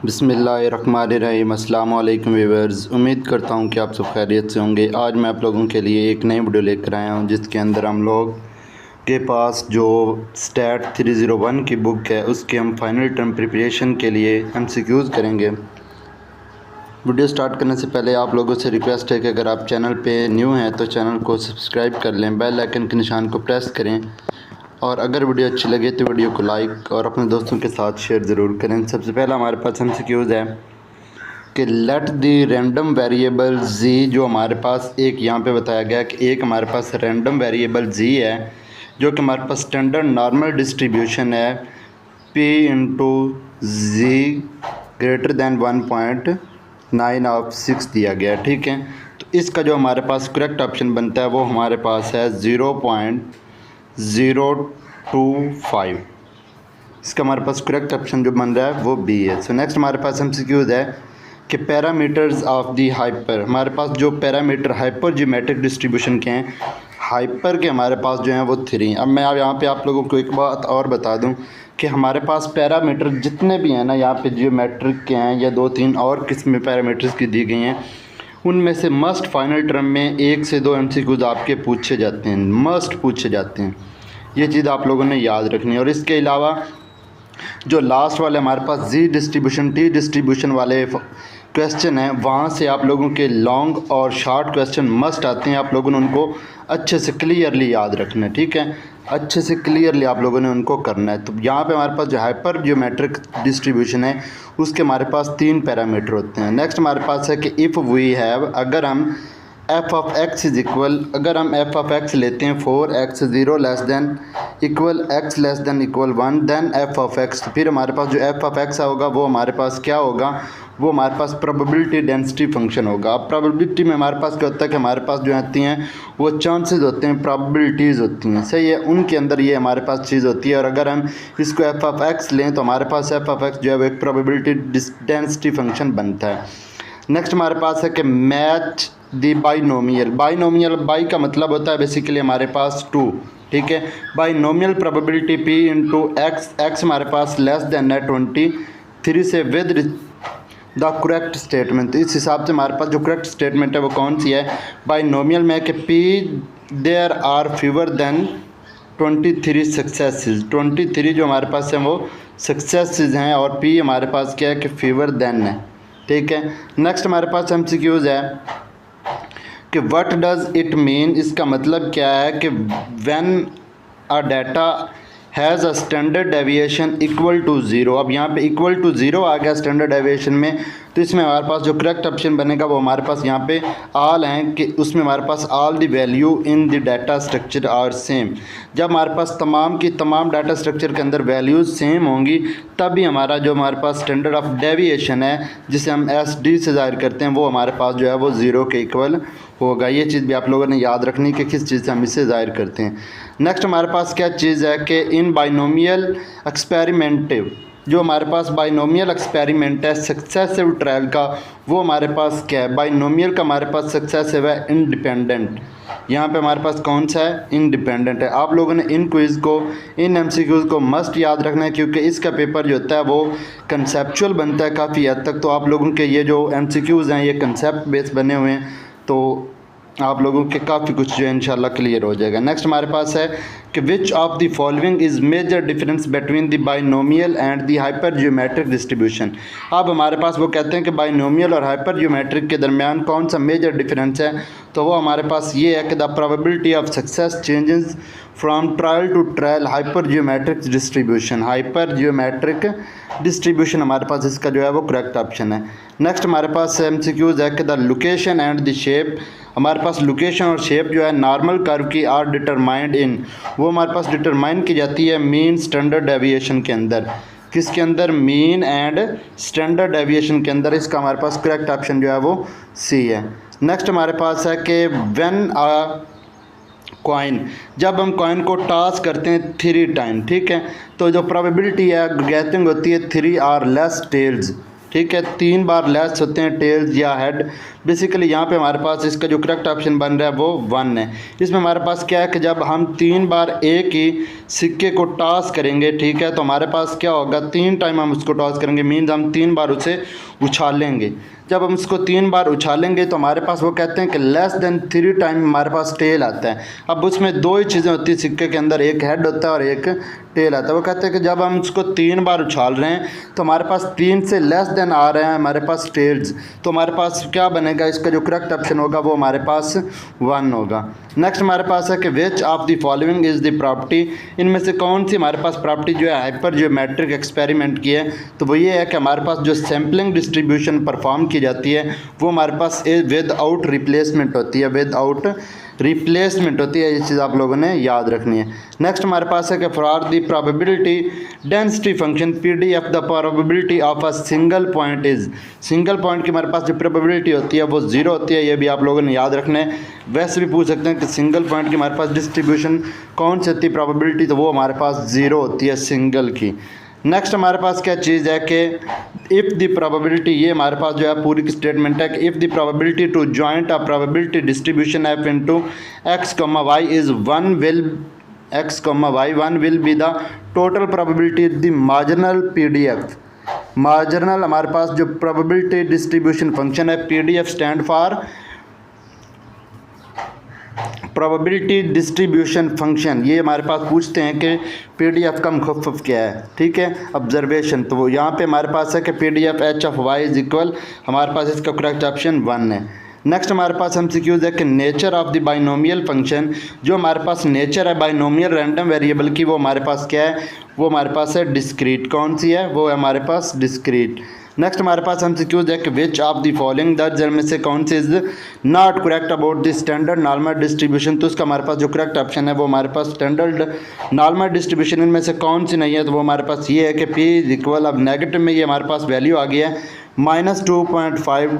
बिस्मिल्लाहिर्रहमानिर्रहीम। अस्सलाम वालेकुम व्यूअर्स, उम्मीद करता हूँ कि आप सब खैरियत से होंगे। आज मैं आप लोगों के लिए एक नई वीडियो लेकर आया हूँ जिसके अंदर हम लोग के पास जो स्टैट 301 की बुक है उसके हम फाइनल टर्म प्रिपरेशन के लिए MCQs करेंगे। वीडियो स्टार्ट करने से पहले आप लोगों से रिक्वेस्ट है कि अगर आप चैनल पे न्यू हैं तो चैनल को सब्सक्राइब कर लें, बेल आइकन के निशान को प्रेस करें और अगर वीडियो अच्छी लगे तो वीडियो को लाइक और अपने दोस्तों के साथ शेयर ज़रूर करें। सबसे पहला हमारे पास MCQs है कि let the random variable z, जो हमारे पास एक यहाँ पे बताया गया कि एक हमारे पास रैंडम वेरिएबल z है जो कि हमारे पास स्टैंडर्ड नॉर्मल डिस्ट्रीब्यूशन है p into z greater than 1.9/6 दिया गया। ठीक है, तो इसका जो हमारे पास करेक्ट ऑप्शन बनता है वो हमारे पास है 0.025। इसका हमारे पास करेक्ट ऑप्शन जो बन रहा है वो बी है। सो नेक्स्ट हमारे पास MCQs है कि पैरामीटर्स ऑफ दी हाइपर, हमारे पास जो पैरामीटर हाइपर जियोमेट्रिक डिस्ट्रीब्यूशन के हैं, हाइपर के हमारे पास जो हैं वो 3। अब मैं यहाँ पे आप लोगों को एक बात और बता दूँ कि हमारे पास पैरामीटर जितने भी हैं ना, यहाँ पे जियोमेट्रिक के हैं या 2-3 और किस्म पैरामीटर्स की दी गई हैं, उनमें से मस्ट फाइनल टर्म में 1 से 2 MCQs आपके पूछे जाते हैं, मस्ट पूछे जाते हैं। ये चीज़ आप लोगों ने याद रखनी है। और इसके अलावा जो लास्ट वाले हमारे पास जी डिस्ट्रीब्यूशन टी डिस्ट्रीब्यूशन वाले क्वेश्चन हैं, वहाँ से आप लोगों के लॉन्ग और शॉर्ट क्वेश्चन मस्ट आते हैं। आप लोगों ने उनको अच्छे से क्लियरली याद रखना है। ठीक है, अच्छे से क्लियरली आप लोगों ने उनको करना है। तो यहाँ पे हमारे पास जो हाइपर जियोमेट्रिक डिस्ट्रीब्यूशन है उसके हमारे पास 3 पैरामीटर होते हैं। नेक्स्ट हमारे पास है कि इफ़ वी हैव, अगर हम f(x) इज़ इक्वल, अगर हम f(x) लेते हैं 4x 0 less than equal x less than equal 1 then f(x), तो फिर हमारे पास जो f(x) होगा वो हमारे पास क्या होगा, वो हमारे पास प्रोबेबिलिटी डेंसिटी फंक्शन होगा। अब प्रोबेबिलिटी में हमारे पास क्या होता है कि हमारे पास जो आती हैं वो चांसेस होते हैं, प्रोबेबिलिटीज़ होती हैं, सही है, उनके अंदर ये हमारे पास चीज़ होती है। और अगर हम इसको f(x) लें तो हमारे पास f(x) जो है वो एक प्रोबेबिलिटी डेंसिटी फंक्शन बनता है। नेक्स्ट हमारे पास है कि match the binomial, binomial by का मतलब होता है बेसिकली हमारे पास 2। ठीक है, binomial probability p into x, x हमारे पास लेस देन है 23 से विद द करेक्ट स्टेटमेंट। तो इस हिसाब से हमारे पास जो करेक्ट स्टेटमेंट है वो कौन सी है, बाइनोमियल में कि p there are fewer than 23 successes, 23 जो हमारे पास हैं वो सक्सेसेस हैं और p हमारे पास क्या है कि फीवर देन है। ठीक है, नेक्स्ट हमारे पास MCQs है कि व्हाट डज़ इट मीन, इसका मतलब क्या है कि when a data has a standard deviation equal to 0। अब यहाँ पे इक्वल टू 0 आ गया स्टैंडर्ड डेविएशन में, तो इसमें हमारे पास जो करेक्ट ऑप्शन बनेगा वो हमारे पास यहाँ पे ऑल हैं कि उसमें हमारे पास all the value in the data structure are same. जब हमारे पास तमाम की तमाम डाटा स्ट्रक्चर के अंदर वैल्यूज़ सेम होंगी तभी हमारा जो हमारे पास स्टैंडर्ड ऑफ डेविएशन है जिसे हम SD से ज़ाहिर करते हैं वो हमारे पास जो है वो 0 के इक्वल होगा। ये चीज़ भी आप लोगों ने याद रखनी कि किस चीज़ से हम इसे ज़ाहिर करते हैं। नेक्स्ट हमारे पास क्या चीज़ है कि इन बाइनोमियल एक्सपेरिमेंटिव, जो हमारे पास बाइनोमियल एक्सपेरिमेंट है सक्सेसिव ट्रायल का, वो हमारे पास क्या है, बाइनोमियल का हमारे पास सक्सेसिव है इंडिपेंडेंट। यहाँ पे हमारे पास कौन सा है, इंडिपेंडेंट है। आप लोगों ने इन क्विज़ को, इन MCQs को मस्ट याद रखना है क्योंकि इसका पेपर जो होता है वो कंसेप्चुअल बनता है काफ़ी हद तक। तो आप लोगों के ये जो MCQs हैं ये कंसेप्ट बेस बने हुए हैं, तो आप लोगों के काफ़ी कुछ जो है इंशाल्लाह क्लियर हो जाएगा। नेक्स्ट हमारे पास है कि which of the following is major difference between the binomial and the hyper geometric distribution. अब हमारे पास वो कहते हैं कि बाइनोमियल और हाइपर जियोमेट्रिक के दरमियान कौन सा मेजर डिफरेंस है, तो वो हमारे पास ये है कि the probability of success changes from trial to trial hyper geometric distribution, hyper geometric distribution हमारे पास इसका जो है वो करेक्ट ऑप्शन है। नेक्स्ट हमारे पास MCQs है कि the location and the shape, हमारे पास लोकेशन और शेप जो है नॉर्मल कर्व की आर डिटरमाइंड इन, वो हमारे पास डिटरमाइन की जाती है मीन स्टैंडर्ड डेविएशन के अंदर। किसके अंदर, मीन एंड स्टैंडर्ड डेविएशन के अंदर। इसका हमारे पास करेक्ट ऑप्शन जो है वो सी है। नेक्स्ट हमारे पास है कि व्हेन अ कॉइन, जब हम कॉइन को टॉस करते हैं 3 टाइम, ठीक है, तो जो प्रोबेबिलिटी है गैथिंग होती है 3 आर लेस टेल्स। ठीक है, 3 बार लेस होते हैं टेल्स या हेड, बेसिकली यहाँ पे हमारे पास इसका जो करेक्ट ऑप्शन बन रहा है वो 1 है। इसमें हमारे पास क्या है कि जब हम 3 बार एक ही सिक्के को टॉस करेंगे, ठीक है, तो हमारे पास क्या होगा, 3 टाइम हम उसको टॉस करेंगे, मीन्स हम 3 बार उसे उछालेंगे। जब हम उसको 3 बार उछालेंगे तो हमारे पास वो कहते हैं कि लेस देन 3 टाइम हमारे पास टेल आता है। अब उसमें 2 ही चीज़ें होती है सिक्के के अंदर, एक हेड होता है और एक टेल आता है। वो कहते हैं कि जब हम उसको 3 बार उछाल रहे हैं तो हमारे पास 3 से लेस देन आ रहे हैं हमारे पास टेल्स, तो हमारे पास क्या बनेगा, इसका जो करेक्ट ऑप्शन होगा वो हमारे पास 1 होगा। नेक्स्ट हमारे पास है कि which of the following is the property, इनमें से कौन सी हमारे पास प्रॉपर्टी जो है हाइपर ज्योमेट्रिक एक्सपेरिमेंट की है, तो वो ये है कि हमारे पास जो सैम्पलिंग डिस्ट्रीब्यूशन परफॉर्म की जाती है वो हमारे पास विदाउट रिप्लेसमेंट होती है, विदाउट रिप्लेसमेंट होती है। ये चीज़ आप लोगों ने याद रखनी है। नेक्स्ट हमारे पास है कि for the probability density function PDF the probability of a single point is, single point की हमारे पास जो प्रोबेबिलिटी होती है वो 0 होती है। ये भी आप लोगों ने याद रखना है। वैसे भी पूछ सकते हैं कि सिंगल पॉइंट की हमारे पास डिस्ट्रीब्यूशन कौन सी होती है प्रोबेबिलिटी, तो वो हमारे पास 0 होती है सिंगल की। नेक्स्ट हमारे पास क्या चीज़ है कि इफ़ द प्रोबेबिलिटी, ये हमारे पास जो है पूरी की स्टेटमेंट है कि if the probability to joint a probability distribution F into x, y is 1 will x, y 1 will be the total probability the marginal PDF। Marginal हमारे पास जो प्रोबेबिलिटी डिस्ट्रीब्यूशन फंक्शन है, PDF stand for probability distribution function. ये हमारे पास पूछते हैं कि PDF का मुखफ़फ़ क्या है, ठीक है, ऑब्जर्वेशन। तो वो यहाँ पे हमारे पास है कि PDF H of y is equal, हमारे पास इसका करेक्ट ऑप्शन 1 है। नेक्स्ट हमारे पास MCQs है कि nature of the binomial function, जो हमारे पास नेचर है बाइनोमियल रैंडम वेरिएबल की, वो हमारे पास क्या है, वो हमारे पास है डिस्क्रीट। कौन सी है, वो है हमारे पास डिस्क्रीट। नेक्स्ट हमारे पास MCQs है कि विच ऑफ द फॉलोइंग दर्ज में से कौन सी is not correct about the standard normal distribution, तो उसका हमारे पास जो करेक्ट ऑप्शन है वो हमारे पास स्टैंडर्ड नॉर्मल डिस्ट्रीब्यूशन इनमें से कौन सी नहीं है, तो वो हमारे पास ये है कि P इज इक्वल, अब नेगेटिव में ये हमारे पास वैल्यू आ गया है -2.5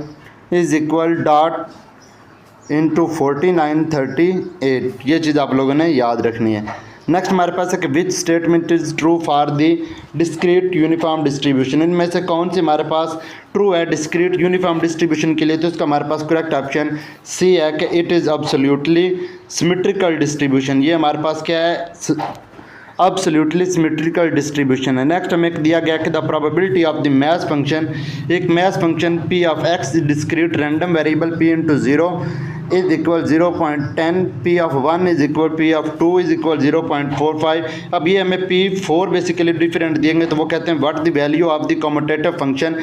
इज इक्वल डॉट इंटू 4938। ये चीज़ आप लोगों ने याद रखनी है। नेक्स्ट हमारे पास है कि which statement is true for the discrete uniform distribution, इनमें से कौन सी हमारे पास ट्रू है डिस्क्रीट यूनिफॉर्म डिस्ट्रीब्यूशन के लिए, तो इसका हमारे पास करेक्ट ऑप्शन C है कि it is absolutely symmetrical distribution. ये हमारे पास क्या है, एब्सोल्युटली सिमेट्रिकल डिस्ट्रीब्यूशन है। नेक्स्ट हमें दिया गया कि the probability of the math function, एक math function P of x discrete random variable P into 0 is equal 0.10, P of 1 is equal P of 2 is equal 0.45। अब ये हमें P4 बेसिकली डिफरेंट देंगे, तो वो कहते हैं what the value of the commutative function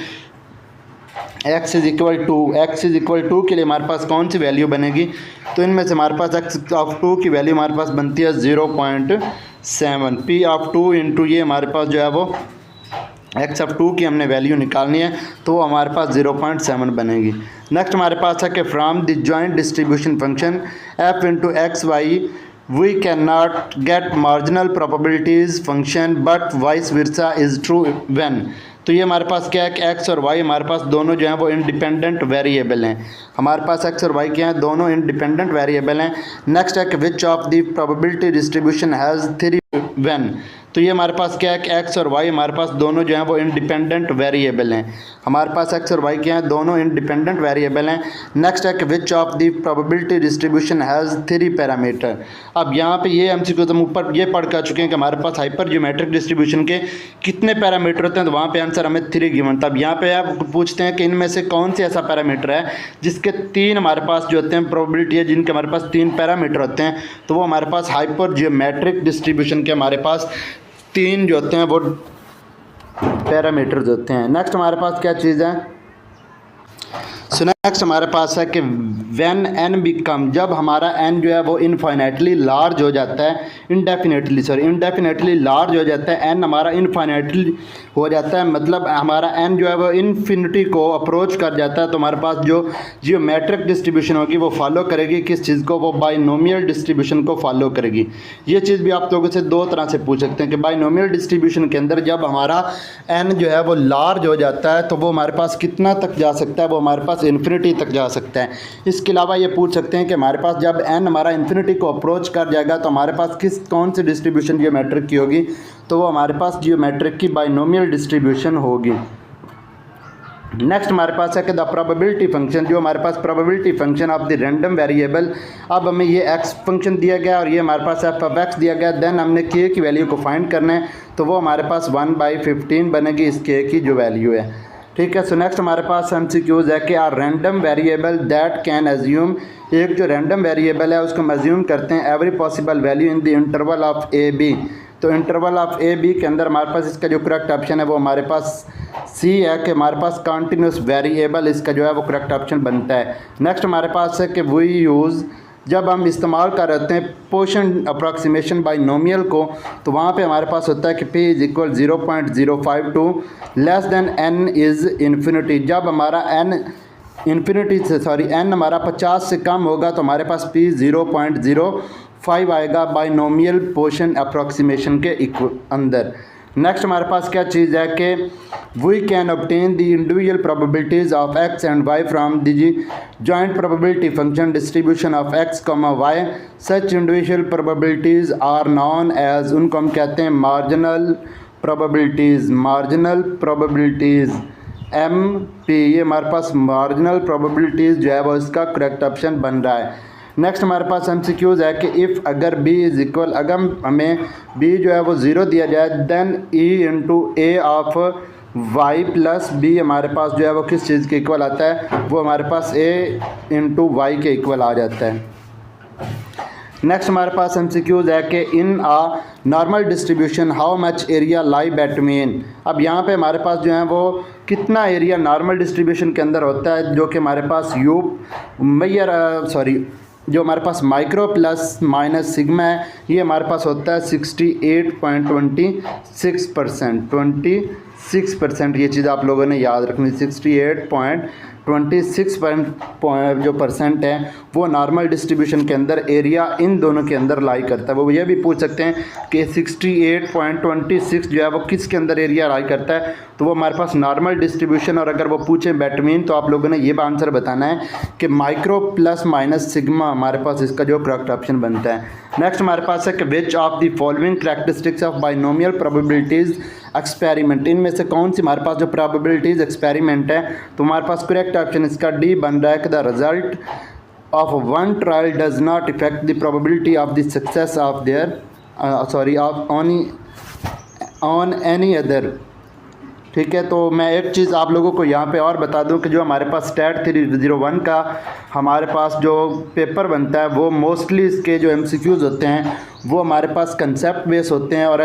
x is equal to, x is equal to के लिए हमारे पास कौन सी वैल्यू बनेगी, तो इनमें से हमारे पास x ऑफ 2 की वैल्यू हमारे पास बनती है 0.7। P ऑफ 2 इंटू ये हमारे पास जो है वो x ऑफ 2 की हमने वैल्यू निकालनी है, तो वो हमारे पास 0.7 बनेगी। नेक्स्ट हमारे पास है कि from the joint distribution function f into x y we can not get marginal probabilities function but vice versa is true when, तो ये हमारे पास क्या है कि x और y हमारे पास दोनों जो हैं वो इंडिपेंडेंट वेरिएबल हैं। हमारे पास x और y क्या हैं, दोनों इंडिपेंडेंट वेरिएबल हैं। नेक्स्ट है कि which of the probability distribution has 3 when, तो ये हमारे पास क्या है कि x और y हमारे पास दोनों जो हैं वो इंडिपेंडेंट वेरिएबल हैं। हमारे पास x और y क्या हैं, दोनों इंडिपेंडेंट वेरिएबल हैं। नेक्स्ट है कि which of the probability distribution has 3 parameter. अब यहाँ पे ये MCQ हम ऊपर ये पढ़ कर चुके हैं कि हमारे पास हाइपर ज्योमेट्रिक डिस्ट्रीब्यूशन के कितने पैरामीटर होते हैं, तो वहाँ पे आंसर हमें 3 गिवन था। अब यहाँ पे आप पूछते हैं कि इनमें से कौन सी ऐसा पैरामीटर है जिसके 3 हमारे पास जो होते हैं प्रोबेबिलिटी है, जिनके हमारे पास 3 पैरामीटर होते हैं, तो वो हमारे पास हाइपर ज्योमेट्रिक डिस्ट्रीब्यूशन के हमारे पास 3 जो होते हैं वो पैरामीटर्स होते हैं। नेक्स्ट हमारे पास क्या चीज़ है, सो नेक्स्ट हमारे पास है कि व्हेन n बिकम, जब हमारा n जो है वो इनफाइनाइटली लार्ज हो जाता है, इंडेफिनेटली लार्ज हो जाता है, n हमारा इनफाइनाइटली हो जाता है, मतलब हमारा n जो है वो इन्फिनिटी को अप्रोच कर जाता है, तो हमारे पास जो जियोमेट्रिक डिस्ट्रीब्यूशन होगी वो फॉलो करेगी किस चीज़ को, वो बाइनोमियल डिस्ट्रीब्यूशन को फॉलो करेगी। ये चीज़ भी आप लोगों से 2 तरह से पूछ सकते हैं कि बाइनोमियल डिस्ट्रीब्यूशन के अंदर जब हमारा n जो है वो लार्ज हो जाता है तो वो हमारे पास कितना तक जा सकता है, वो हमारे पास इन्फिनिटी तक जा सकता है। इसके अलावा ये पूछ सकते हैं कि हमारे पास जब n हमारा इन्फिनिटी को अप्रोच कर जाएगा तो हमारे पास कौन सी डिस्ट्रीब्यूशन जियोमेट्रिक की होगी, तो वो हमारे पास जियोमेट्रिक की बाइनोमियल डिस्ट्रीब्यूशन होगी। नेक्स्ट हमारे पास है कि द प्रोबेबिलिटी फंक्शन, जो हमारे पास probability function of the random variable, अब हमें ये एक्स फंक्शन दिया गया और ये हमारे पास एफ ऑफ एक्स दिया गया, देन हमने के की वैल्यू को फाइंड करना है, तो वो हमारे पास 1/15 बनेगी इस के की जो वैल्यू है। ठीक है। सो नेक्स्ट हमारे पास एमसीक्यूज है कि are random variable that can assume, एक जो रैंडम वेरिएबल है उसको हम एज्यूम करते हैं every possible value in the interval of a b, तो इंटरवल ऑफ ए बी के अंदर हमारे पास इसका जो करेक्ट ऑप्शन है वो हमारे पास सी है कि हमारे पास कंटिन्यूस वेरिएबल इसका जो है वो करेक्ट ऑप्शन बनता है। नेक्स्ट हमारे पास है कि वी यूज़, जब हम इस्तेमाल कर रहे हैं पोर्शन अप्रॉक्सीमेशन बाइनोमियल को, तो वहाँ पे हमारे पास होता है कि p is equal 0.052 less than n is infinity, जब हमारा n इन्फिनिटी से n हमारा 50 से कम होगा तो हमारे पास p 0.05 आएगा बाइनोमियल पोर्शन अप्रॉक्सीमेशन के अंदर। नेक्स्ट हमारे पास क्या चीज़ है कि we can obtain the individual probabilities of x and y from the joint probability function distribution of x y, such individual probabilities are known as, उनको हम कहते हैं marginal probabilities, marginal probabilities MP, ये हमारे पास मार्जिनल प्रोबेबिलिटीज़ जो है वो इसका करेक्ट ऑप्शन बन रहा है। नेक्स्ट हमारे पास एमसीक्यूज है कि इफ़ अगर b इज़ इक्वल, अगर हमें b जो है वो 0 दिया जाए, then e into a of y plus b हमारे पास जो है वो किस चीज़ के इक्वल आता है, वो हमारे पास a इंटू वाई के इक्वल आ जाता है। नेक्स्ट हमारे पास एमसीक्यूज है कि in a normal distribution how much area lie between, अब यहाँ पे हमारे पास जो है वो कितना एरिया नॉर्मल डिस्ट्रीब्यूशन के अंदर होता है, जो कि हमारे पास जो हमारे पास माइक्रो प्लस माइनस सिग्मा है, ये हमारे पास होता है 68.26%, ये चीज़ आप लोगों ने याद रखनी। 68.26 जो परसेंट है वो नॉर्मल डिस्ट्रीब्यूशन के अंदर एरिया इन दोनों के अंदर लाई करता है। वो ये भी पूछ सकते हैं कि 68.26 जो है वो किसके अंदर एरिया लाई करता है, तो वो हमारे पास नॉर्मल डिस्ट्रीब्यूशन, और अगर वो पूछें बिटवीन तो आप लोगों ने ये आंसर बताना है कि माइक्रो प्लस माइनस सिग्मा हमारे पास इसका जो करेक्ट ऑप्शन बनता है। नेक्स्ट हमारे पास है कि which of the following characteristics of binomial probabilities experiment, इनमें से कौन सी हमारे पास जो प्रोबेबिलिटीज़ एक्सपेरिमेंट है, तो हमारे पास करेक्ट ऑप्शन इसका डी बन रहा है कि the result of one trial does not effect the probability of the success of their on any other. ठीक है। तो मैं एक चीज़ आप लोगों को यहाँ पे और बता दूँ कि जो हमारे पास स्टैट 301 का हमारे पास जो पेपर बनता है वो मोस्टली इसके जो MCQs होते हैं वो हमारे पास कंसेप्ट बेस होते हैं और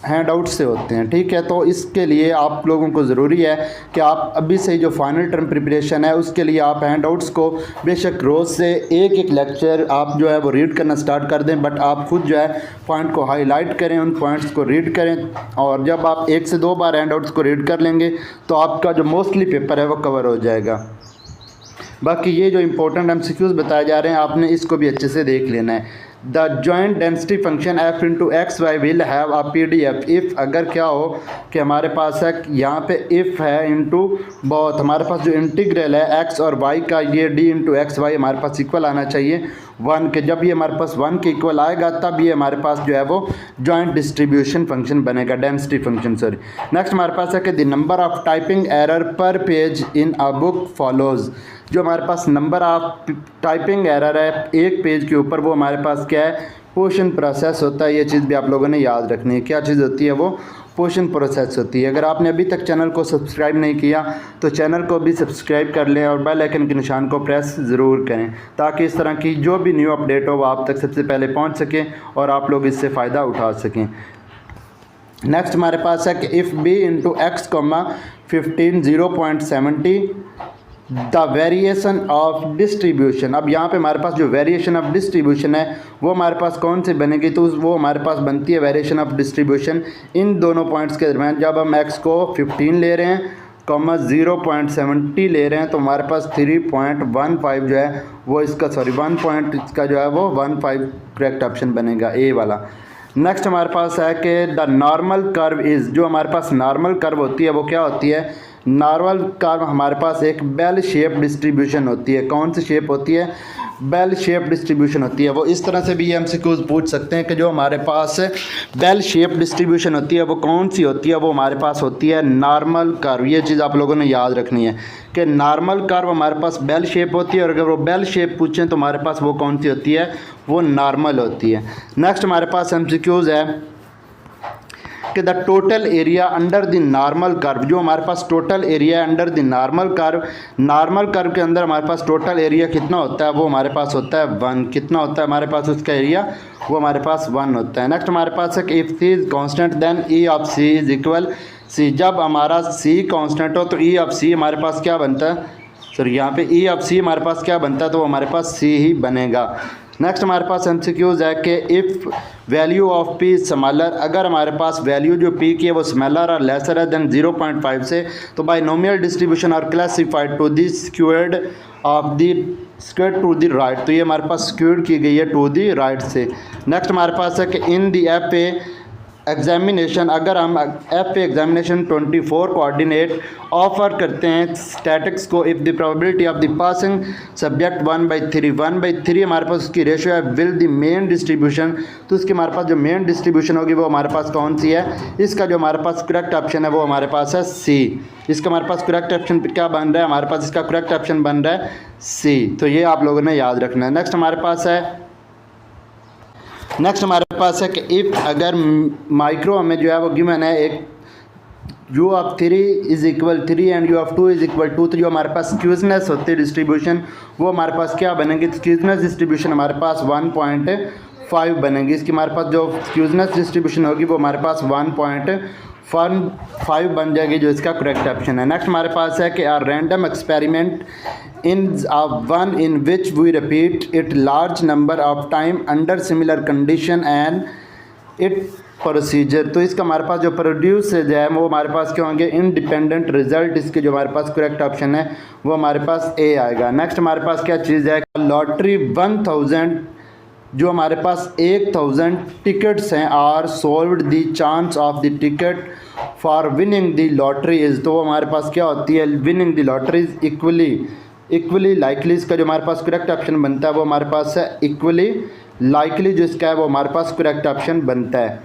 हैंड आउट से होते हैं। ठीक है। तो इसके लिए आप लोगों को ज़रूरी है कि आप अभी से जो फाइनल टर्म प्रिपरेशन है उसके लिए आप हैंड आउट्स को बेशक रोज़ से एक एक लेक्चर आप जो है वो रीड करना स्टार्ट कर दें, बट आप खुद जो है पॉइंट को हाईलाइट करें, उन पॉइंट्स को रीड करें, और जब आप 1 से 2 बार हैंड आउट्स को रीड कर लेंगे तो आपका जो मोस्टली पेपर है वो कवर हो जाएगा। बाकी ये जो इंपॉर्टेंट MCQs बताए जा रहे हैं आपने इसको भी अच्छे से देख लेना है। The joint density function f into x y will have a PDF if, अगर क्या हो कि हमारे पास है यहाँ पे इफ़ है इंटू बहुत, हमारे पास जो इंटीग्रल है x और y का, ये d इंटू एक्स वाई हमारे पास इक्वल आना चाहिए 1 के। जब ये हमारे पास 1 के इक्वल आएगा तब ये हमारे पास जो है वो जॉइंट डिस्ट्रीब्यूशन फंक्शन बनेगा, डेंसिटी फंक्शन सॉरी। नेक्स्ट हमारे पास है कि the number of typing error per page in a book follows, जो हमारे पास नंबर ऑफ टाइपिंग एरर है एक पेज के ऊपर वो हमारे पास क्या है, पोर्शन प्रोसेस होता है। ये चीज़ भी आप लोगों ने याद रखनी है, क्या चीज़ होती है वो पोर्शन प्रोसेस होती है। अगर आपने अभी तक चैनल को सब्सक्राइब नहीं किया तो चैनल को भी सब्सक्राइब कर लें और बेल आइकन के निशान को प्रेस ज़रूर करें ताकि इस तरह की जो भी न्यू अपडेट हो वो आप तक सबसे पहले पहुंच सके और आप लोग इससे फ़ायदा उठा सकें। नेक्स्ट हमारे पास है कि if b into x 15 0.70 the variation of distribution, अब यहाँ पे हमारे पास जो वेरिएशन ऑफ डिस्ट्रीब्यूशन है वो हमारे पास कौन सी बनेगी, तो वो हमारे पास बनती है वेरिएशन ऑफ डिस्ट्रीब्यूशन इन दोनों पॉइंट्स के दरम्यान। जब हम x को 15 ले रहे हैं 0.70 ले रहे हैं तो हमारे पास 3.15 जो है वो इसका 1 पॉइंट इसका जो है वो 15 करेक्ट ऑप्शन बनेगा ए वाला। नेक्स्ट हमारे पास है कि द नॉर्मल कर्व इज़, जो हमारे पास नॉर्मल कर्व होती है वो क्या होती है, नॉर्मल कर्व हमारे पास एक बेल शेप डिस्ट्रीब्यूशन होती है। कौन सी शेप होती है, बेल शेप डिस्ट्रीब्यूशन होती है। वो इस तरह से भी ये एमसीक्यूज पूछ सकते हैं कि जो हमारे पास बेल शेप डिस्ट्रीब्यूशन होती है वो कौन सी होती है, वो हमारे पास होती है नॉर्मल कर्व। ये चीज़ आप लोगों ने याद रखनी है कि नॉर्मल कर्व हमारे पास बेल शेप होती है, और अगर वो बेल शेप पूछें तो हमारे पास वो कौन सी होती है, वो नॉर्मल होती है। नेक्स्ट हमारे पास एमसीक्यूज है कि the total area under the normal curve. जो हमारे पास टोटल एरिया है अंडर द नॉर्मल कर्व के अंदर हमारे पास टोटल एरिया कितना होता है, वो हमारे पास होता है 1। कितना होता है हमारे पास उसका एरिया, वो हमारे पास 1 होता है। नेक्स्ट हमारे पास है कि if C is constant then E of C is equal C. जब हमारा सी कॉन्स्टेंट हो तो ई ऑफ सी हमारे पास क्या बनता है, सॉरी यहाँ पे ई ऑफ सी हमारे पास क्या बनता है, तो हमारे पास सी ही बनेगा। नेक्स्ट हमारे पास एमसीक्यूज है कि if value of P smaller, अगर हमारे पास वैल्यू जो पी की है वो स्मॉलर और लेसर है देन 0.5 से, तो binomial distribution are classified to the squared of the square to the right. तो ये हमारे पास स्क्वायर्ड की गई है टू द राइट से। नेक्स्ट हमारे पास है कि in the F A examination, अगर हम एफ एग्जामिनेशन 24 कोऑर्डिनेट ऑफर करते हैं स्टैटिक्स को, if the probability of the passing subject 1/3 हमारे पास उसकी रेशियो है विल द मेन डिस्ट्रीब्यूशन, तो उसकी हमारे पास जो मेन डिस्ट्रीब्यूशन होगी वो हमारे पास कौन सी है, इसका जो हमारे पास करेक्ट ऑप्शन है वो हमारे पास है सी। इसका हमारे पास करेक्ट ऑप्शन क्या बन रहा है, हमारे पास इसका करेक्ट ऑप्शन बन रहा है सी। तो ये आप लोगों ने याद रखना है। नेक्स्ट हमारे पास है कि इफ़ अगर माइक्रो हमें जो है वो गिवन है एक u of 3 is equal 3 and u of 2 is equal 2, तो जो हमारे पास स्क्यूजनेस होती है डिस्ट्रीब्यूशन वो हमारे पास क्या बनेगी, स्क्यूजनेस डिस्ट्रीब्यूशन हमारे पास 1.5 बनेगी। इसकी हमारे पास जो स्क्यूजनेस डिस्ट्रीब्यूशन होगी वो हमारे पास 1.5 बन जाएगी, जो इसका करेक्ट ऑप्शन है। नेक्स्ट हमारे पास है कि are random experiment in one in which we repeat it large number of time under similar condition and it procedure, तो इसका हमारे पास जो प्रोड्यूस है वो हमारे पास क्या होंगे, इंडिपेंडेंट रिजल्ट। इसके जो हमारे पास करेक्ट ऑप्शन है वो हमारे पास ए आएगा। नेक्स्ट हमारे पास क्या चीज़ है, लॉटरी 1000, जो हमारे पास 1000 टिकट्स हैं are solved the chance of the ticket for winning the lottery is, तो वो हमारे पास क्या होती है, winning the lottery is equally likely. इसका जो हमारे पास करेक्ट ऑप्शन बनता है वो हमारे पास है इक्वली लाइकली, जो इसका है वो हमारे पास करेक्ट ऑप्शन बनता है।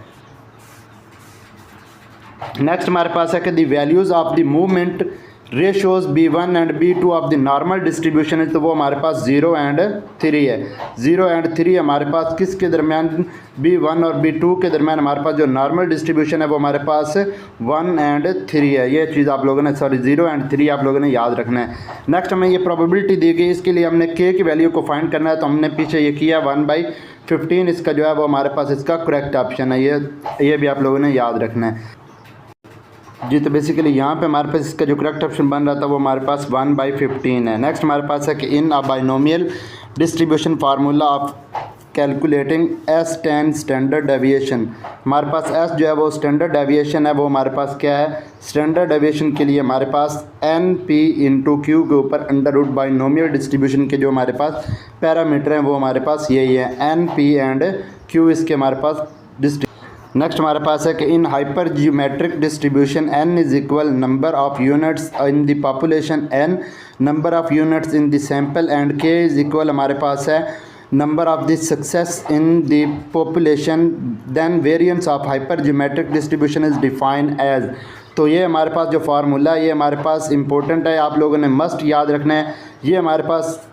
नेक्स्ट हमारे पास है कि the values of the movement ratios B1 and B2 of the normal distribution है, तो वो हमारे पास 0 एंड 3 है। 0 एंड 3 हमारे पास किसके दरमियान, B1 और B2 के दरमियान हमारे पास जो नॉर्मल डिस्ट्रीब्यूशन है वो हमारे पास 1 एं/3 है। ये चीज़ आप लोगों ने 0 एंड 3 आप लोगों ने याद रखना है। नेक्स्ट हमें ये प्रोबेबिलिटी दी गई, इसके लिए हमने K की वैल्यू को फाइंड करना है, तो हमने पीछे ये किया 1/15, इसका जो है वो हमारे पास इसका करेक्ट ऑप्शन है। ये भी आप लोगों ने याद रखना है जी। तो बेसिकली यहाँ पे हमारे पास इसका जो करेक्ट ऑप्शन बन रहा था वो हमारे पास 1/15 है। नेक्स्ट हमारे पास है कि in a binomial distribution formula of calculating S10 standard deviation, हमारे पास S जो है वो स्टैंडर्ड डेविएशन है, वो हमारे पास क्या है, स्टैंडर्ड डेविएशन के लिए हमारे पास NP/Q के ऊपर अंडर रूट बाइनोमियल डिस्ट्रीब्यूशन के जो हमारे पास पैरामीटर हैं वो हमारे पास यही है, NP एंड Q इसके हमारे पास नेक्स्ट हमारे पास है कि in hyper geometric distribution n is equal number of units in the population n number of units in the sample and k is equal हमारे पास है number of the success in the population, then variance of hyper geometric distribution is defined as. तो ये हमारे पास जो formula है ये हमारे पास इंपॉर्टेंट है, आप लोगों ने मस्ट याद रखना है। ये हमारे पास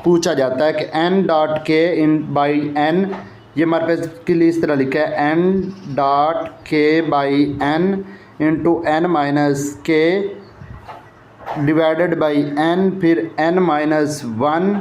पूछा जाता है कि n.k/n, ये हमारे पास के लिए इस तरह लिखा है n.k/n into n-k divided by n, फिर n-1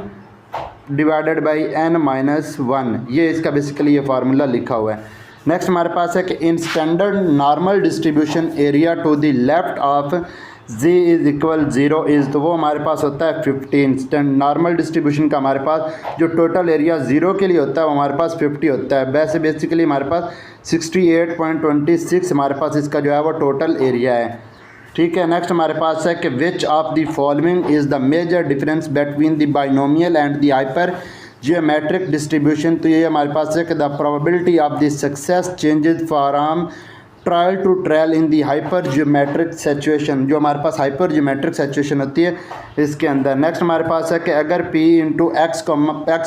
डिवाइडेड बाई n-1, ये इसका बेसिकली ये फार्मूला लिखा हुआ है। नेक्स्ट हमारे पास है कि in standard normal distribution area to the left of z is equal 0 is, तो वो हमारे पास होता है 15। नॉर्मल डिस्ट्रीब्यूशन का हमारे पास जो टोटल एरिया 0 के लिए होता है वो हमारे पास 50 होता है। वैसे बेसिकली हमारे पास 68.26 हमारे पास इसका जो है वो टोटल एरिया है, ठीक है। नेक्स्ट हमारे पास है कि which of the following is the major difference between the binomial and the hyper geometric distribution, तो ये हमारे पास है कि the probability of the success changes from trial to trial in the hypergeometric situation, जो हमारे पास hyper geometric सैचुएशन होती है इसके अंदर। नेक्स्ट हमारे पास है कि अगर p into X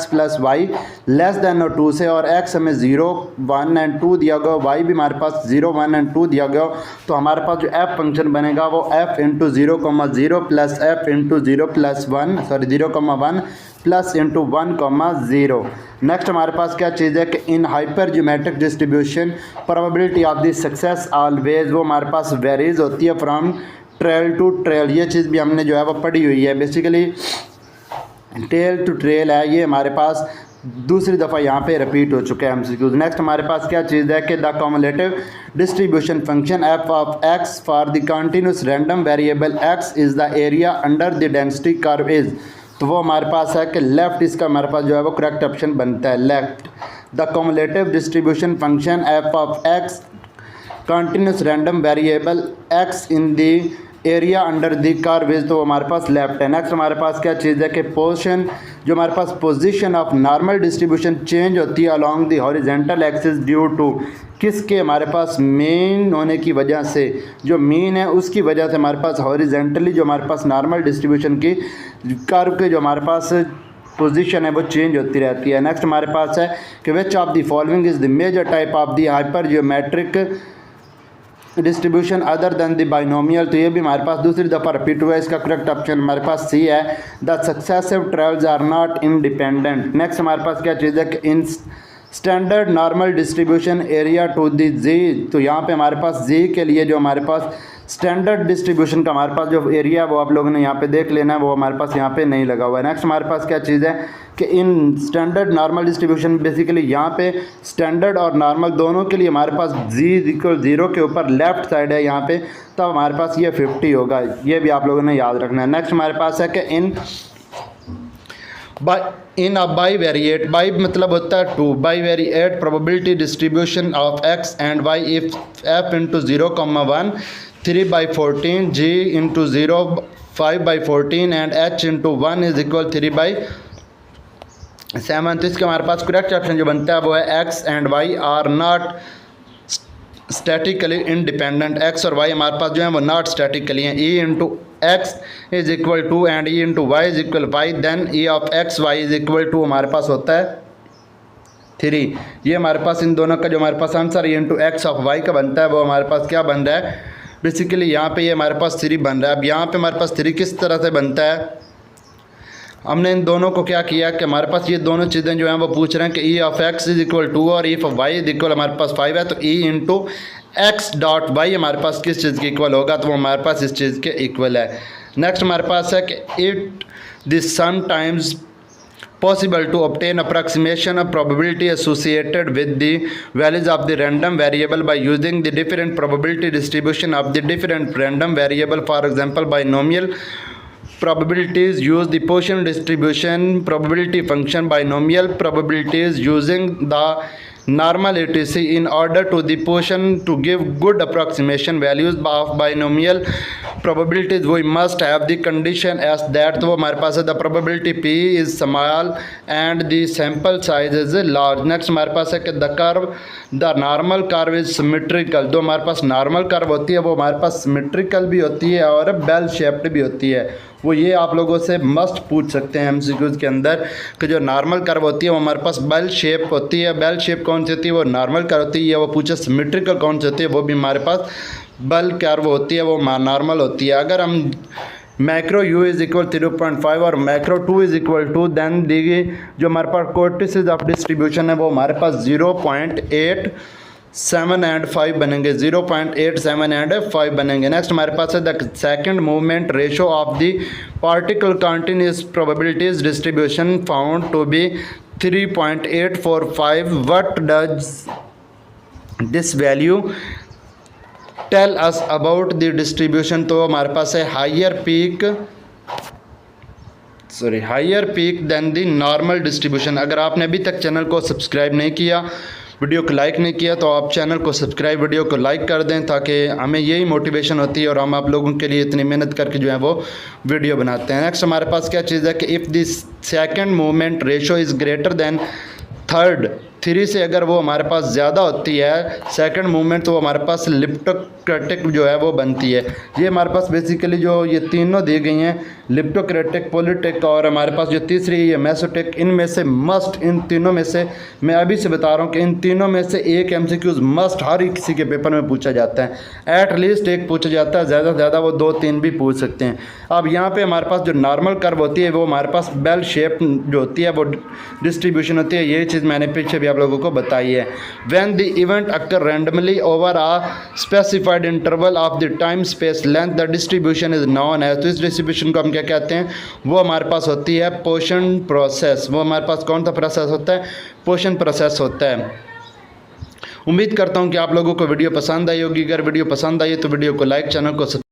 plus Y less than और 2 से, और x हमें 0, 1 एंड 2 दिया गया, y भी हमारे पास 0, 1 एंड 2 दिया गया, तो हमारे पास जो f फंक्शन बनेगा वो f into 0,0 plus f into 0 plus 1 0,1 plus into 1,0। Next हमारे पास क्या चीज़ है कि in hyper geometric distribution probability of the success always, वो हमारे पास वेरीज होती है फ्रॉम ट्रेल टू ट्रेल। ये चीज़ भी हमने जो है वो पढ़ी हुई है, बेसिकली टेल टू ट्रेल है, ये हमारे पास दूसरी दफ़ा यहाँ पे रिपीट हो चुका है एमसीक्यूज। नेक्स्ट हमारे पास क्या चीज़ है कि the cumulative distribution function F of x for the continuous random variable x is the area under the density curve is, तो वो हमारे पास है कि लेफ़्ट इसका हमारे पास जो है वो करेक्ट ऑप्शन बनता है left. The cumulative distribution function F of x continuous random variable x in the area under the curve is, तो हमारे पास लेफ्ट है। नेक्स्ट हमारे पास क्या चीज़ है कि पोजीशन, जो हमारे पास position of normal distribution change होती है along the horizontal axis due to, किसके, हमारे पास मीन होने की वजह से, जो मीन है उसकी वजह से हमारे पास हॉरिजॉन्टली जो हमारे पास नॉर्मल डिस्ट्रीब्यूशन की कर्व के जो हमारे पास पोजीशन है वो चेंज होती रहती है। नेक्स्ट हमारे पास है कि which of the following is the major type of the hyper geometric distribution other than the binomial, तो ये भी हमारे पास दूसरी दफ़ा रिपीट हुआ है। इसका करेक्ट ऑप्शन हमारे पास सी है, the successive travels are not independent. Next हमारे पास क्या चीज़ है कि in standard normal distribution area to the G, तो यहाँ पे हमारे पास जी के लिए जो हमारे पास स्टैंडर्ड डिस्ट्रीब्यूशन का हमारे पास जो एरिया है वो आप लोगों ने यहाँ पे देख लेना है, वो हमारे पास यहाँ पे नहीं लगा हुआ है। नेक्स्ट हमारे पास क्या चीज़ है कि in standard normal distribution basically यहाँ पे स्टैंडर्ड और नॉर्मल दोनों के लिए हमारे पास जी इक्वल 0 के ऊपर लेफ्ट साइड है यहाँ पे, तब हमारे पास ये 50 होगा, ये भी आप लोगों ने याद रखना है। नेक्स्ट हमारे पास है कि इन अ बाईवेरिएट, बाई मतलब होता है 2, bivariate probability distribution of x and Y if F into 0,1 3/14 g into 0 5/14 and h into 1 is equal 3/7, तो इसका हमारे पास करेक्ट ऑप्शन जो बनता है वो है x and y are not statically independent. x और y हमारे पास जो है वो नॉट स्टैटिकली हैं। e into X is equal two and e into Y is equal 5, then e of x Y is equal to हमारे पास होता है 3। ये हमारे पास इन दोनों का जो हमारे पास answer e into X of Y का बनता है वो हमारे पास क्या बन रहा है, बेसिकली यहाँ पे ये हमारे पास 3 बन रहा है। अब यहाँ पे हमारे पास 3 किस तरह से बनता है, हमने इन दोनों को क्या किया कि हमारे पास ये दोनों चीज़ें जो हैं वो पूछ रहे हैं कि E of X is equal 2 और E of Y is equal हमारे पास 5 है, तो E into X dot Y हमारे पास किस चीज़ के इक्वल होगा, तो वो हमारे पास इस चीज़ के इक्वल है। नेक्स्ट हमारे पास है कि it this sometimes possible to obtain approximation of probability associated with the values of the random variable by using the different probability distribution of the different random variable. For example, binomial probabilities use the Poisson distribution probability function, binomial probabilities using the normality in order to the Poisson to give good approximation values of binomial probabilities we must have the condition as that, तो हमारे पास है the probability p is small and the sample size is large. next हमारे पास है कि the normal curve is symmetrical, तो हमारे पास normal curve होती है वो हमारे पास symmetrical भी होती है और bell shaped भी होती है। वो ये आप लोगों से मस्ट पूछ सकते हैं एमसीक्यूज़ के अंदर कि जो नॉर्मल कर्व होती है वो हमारे पास बेल शेप होती है, बेल शेप कौन सी होती है, वो नॉर्मल कर्व होती है, या वो पूछे सिमेट्रिकल कौन सी होती है, वो भी हमारे पास बेल कर्व होती है, वो नॉर्मल होती है। अगर हम मैक्रो u इज़ इक्वल 0.5 और मैक्रो 2 इज़ इक्वल 2, देन देखिए जो हमारे पास कोर्टिसेस ऑफ डिस्ट्रीब्यूशन है वो हमारे पास 0.87 एंड 5 बनेंगे, 0.87 एंड 5 बनेंगे। नेक्स्ट हमारे पास है the second movement ratio of the particle continuous probabilities distribution found to be 3.845। What does this value tell us about the distribution, तो हमारे पास है higher peak than the normal distribution. अगर आपने अभी तक चैनल को सब्सक्राइब नहीं किया, वीडियो को लाइक नहीं किया, तो आप चैनल को सब्सक्राइब, वीडियो को लाइक कर दें, ताकि हमें यही मोटिवेशन होती है और हम आप लोगों के लिए इतनी मेहनत करके जो है वो वीडियो बनाते हैं। नेक्स्ट हमारे पास क्या चीज़ है कि if this second movement ratio is greater than third 3 से अगर वो हमारे पास ज़्यादा होती है सेकंड मूवमेंट, तो हमारे पास लिप्टोक्रेटिक जो है वो बनती है। ये हमारे पास बेसिकली जो ये तीनों दी गई हैं, लिप्टोक्रेटिक, पॉलीटिक और हमारे पास जो तीसरी ये मेसोटिक, इनमें से मस्ट, इन तीनों में से मैं अभी से बता रहा हूँ कि इन तीनों में से एक MCQs मस्ट हर किसी के पेपर में पूछा जाता है। एट लीस्ट एक पूछा जाता है, ज़्यादा से ज़्यादा वो 2-3 भी पूछ सकते हैं। अब यहाँ पे हमारे पास जो नॉर्मल कर्व होती है वो हमारे पास बेल शेप जो होती है वो डिस्ट्रीब्यूशन होती है। ये चीज़ मैंने पीछे भी आप लोगों को बताई है। When the event occur randomly over a specified interval of the time space length the distribution is known as. तो इस डिस्ट्रीब्यूशन को हम क्या कहते हैं, वो हमारे पास होती है पोशन प्रोसेस। वो हमारे पास कौन सा प्रोसेस होता है, पोशन प्रोसेस होता है। उम्मीद करता हूँ कि आप लोगों को वीडियो पसंद आई होगी। अगर वीडियो पसंद आई तो वीडियो को लाइक, चैनल को